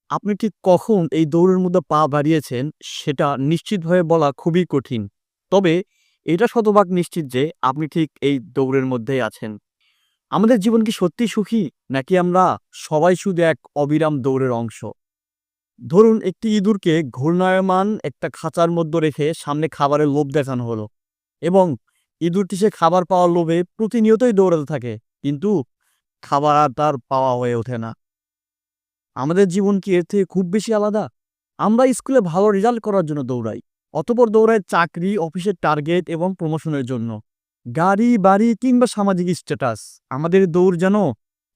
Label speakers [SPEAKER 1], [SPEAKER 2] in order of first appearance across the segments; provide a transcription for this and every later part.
[SPEAKER 1] আপনি ঠিক কখন এই দৌড়ের মধ্যে পা বাড়িয়েছেন সেটা নিশ্চিতভাবে বলা খুবই কঠিন। তবে এটা শতভাগ নিশ্চিত যে আপনি ঠিক এই দৌড়ের মধ্যেই আছেন। আমাদের জীবন কি সত্যিই সুখী? নাকি আমরা সবাই শুধু এক অবিরাম দৌড়ের অংশ? ধরুন একটি ইঁদুরকে ঘূর্ণায়মান একটা খাঁচার মধ্যে রেখে সামনে খাবারের লোভ দেখানো হলো এবং ইঁদুরটি সে খাবার পাওয়ার লোভে প্রতিনিয়তই দৌড়াতে থাকে। কিন্তু খাবার আর তার পাওয়া হয়ে ওঠে না। আমাদের জীবন কি এর থেকে খুব বেশি আলাদা? আমরা স্কুলে ভালো রেজাল্ট করার জন্য দৌড়াই। অতঃপর দৌড়াই চাকরি, অফিসের টার্গেট এবং প্রমোশনের জন্য। গাড়ি, বাড়ি কিংবা সামাজিক স্ট্যাটাস। আমাদের দৌড় যেন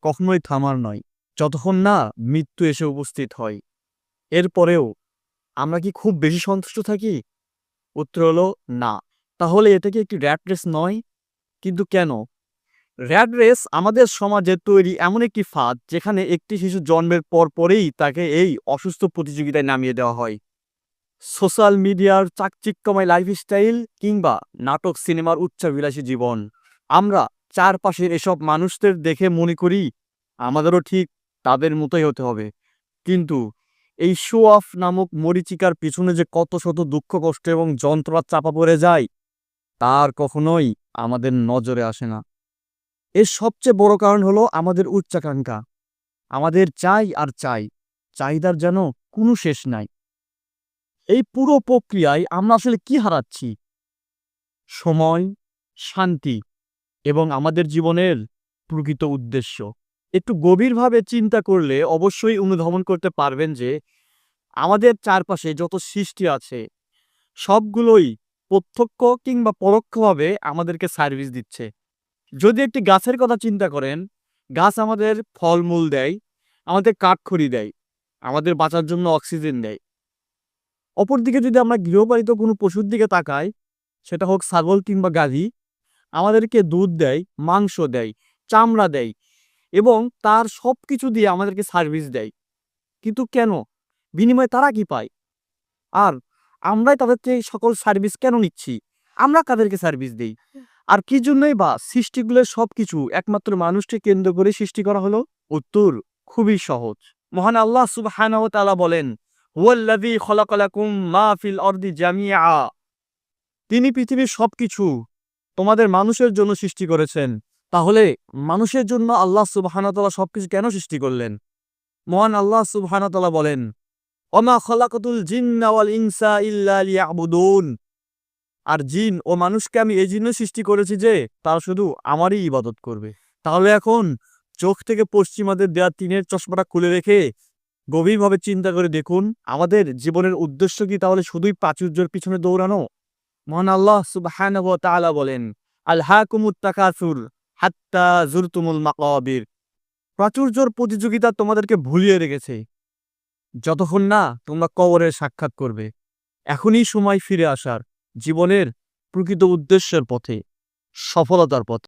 [SPEAKER 1] কখনোই থামার নয়, যতক্ষণ না মৃত্যু এসে উপস্থিত হয়। এরপরেও আমরা কি খুব বেশি সন্তুষ্ট থাকি? উত্তর হলো না। তাহলে এটা কি একটি র‍্যাট রেস নয়? কিন্তু কেন? র‍্যাট রেস আমাদের সমাজে তৈরি এমন একটি ফাঁদ যেখানে একটি শিশু জন্মের পরেই তাকে এই অসুস্থ প্রতিযোগিতায় নামিয়ে দেওয়া হয়। সোশ্যাল মিডিয়ার চাকচিক্যময় লাইফস্টাইল কিংবা নাটক, সিনেমার উচ্চাভিলাষী জীবন। আমরা চারপাশের এসব মানুষদের দেখে মনে করি আমাদেরও ঠিক তাদের মতোই হতে হবে। কিন্তু এই শো অফ নামক মরীচিকার পিছনে যে কত শত দুঃখ, কষ্ট এবং যন্ত্রণা চাপা পড়ে যায় তার কখনোই আমাদের নজরে আসে না। এর সবচেয়ে বড় কারণ হলো আমাদের উচ্চাকাঙ্ক্ষা। আমাদের চাই আর চাই। চাহিদার যেন কোনো শেষ নাই। এই পুরো প্রক্রিয়ায় আমরা আসলে কি হারাচ্ছি? সময়, শান্তি এবং আমাদের জীবনের প্রকৃত উদ্দেশ্য। একটু গভীরভাবে চিন্তা করলে অবশ্যই অনুধাবন করতে পারবেন যে আমাদের চারপাশে যত সৃষ্টি আছে সবগুলোই প্রত্যক্ষ কিংবা পরোক্ষভাবে আমাদেরকে সার্ভিস দিচ্ছে। যদি একটি গাছের কথা চিন্তা করেন, গাছ আমাদের ফলমূল দেয়, আমাদের কাঠখড়ি দেয়, আমাদের বাঁচার জন্য অক্সিজেন দেয়। অপরদিকে যদি আমরা গৃহপালিত কোনো পশুর দিকে তাকাই, সেটা হোক ছাগল কিংবা গাভী, আমাদেরকে দুধ দেয়, মাংস দেয়, চামড়া দেয় এবং তার সবকিছু দিয়ে আমাদেরকে সার্ভিস দেয়। কিন্তু কেন? বিনিময়ে তারা কি পায়? আর আমরাই তাদের থেকে সকল সার্ভিস কেন নিচ্ছি? আমরা কাদেরকে সার্ভিস দেই? আর কি জন্যই বা সৃষ্টিগুলোর সবকিছু একমাত্র মানুষকে কেন্দ্র করে সৃষ্টি করা হলো? উত্তর খুবই সহজ। মহান আল্লাহ সুবহানাহু ওয়া তাআলা বলেন, "হুয়াল্লাযী খালাকা লাকুম মা ফিল আরদি জামিআ।" তিনি পৃথিবীর সবকিছু তোমাদের মানুষের জন্য সৃষ্টি করেছেন। তাহলে মানুষের জন্য আল্লাহ সুবহানাহু ওয়া তাআলা সবকিছু কেন সৃষ্টি করলেন? মহান আল্লাহ সুবহানাহু ওয়া তাআলা বলেন, "ওমা খালাকাতুল জিন্না ওয়াল ইনসা ইল্লা লিয়াবুদুন।" আর জিন ও মানুষকে আমি এই জন্য সৃষ্টি করেছি যে তারা শুধু আমারই ইবাদত করবে। তাহলে এখন চোখ থেকে পশ্চিমাদের দেয়া টিনের চশমাটা খুলে রেখে গভীরভাবে চিন্তা করে দেখুন, আমাদের জীবনের উদ্দেশ্য কি তাহলে শুধুই প্রাচুর্যের পিছনে দৌড়ানো? মহান আল্লাহ সুবহানাহু ওয়া তাআলা বলেন, আলহাকুমুত তাকাসুর হাত্তা জুরতুমুল মাকাবির। প্রাচুর্যের প্রতিযোগিতা তোমাদেরকে ভুলিয়ে রেখেছে যতক্ষণ না তোমরা কবরের সাক্ষাৎ করবে। এখনই সময় ফিরে আসার, জীবনের প্রকৃত উদ্দেশ্যের পথে, সফলতার পথে।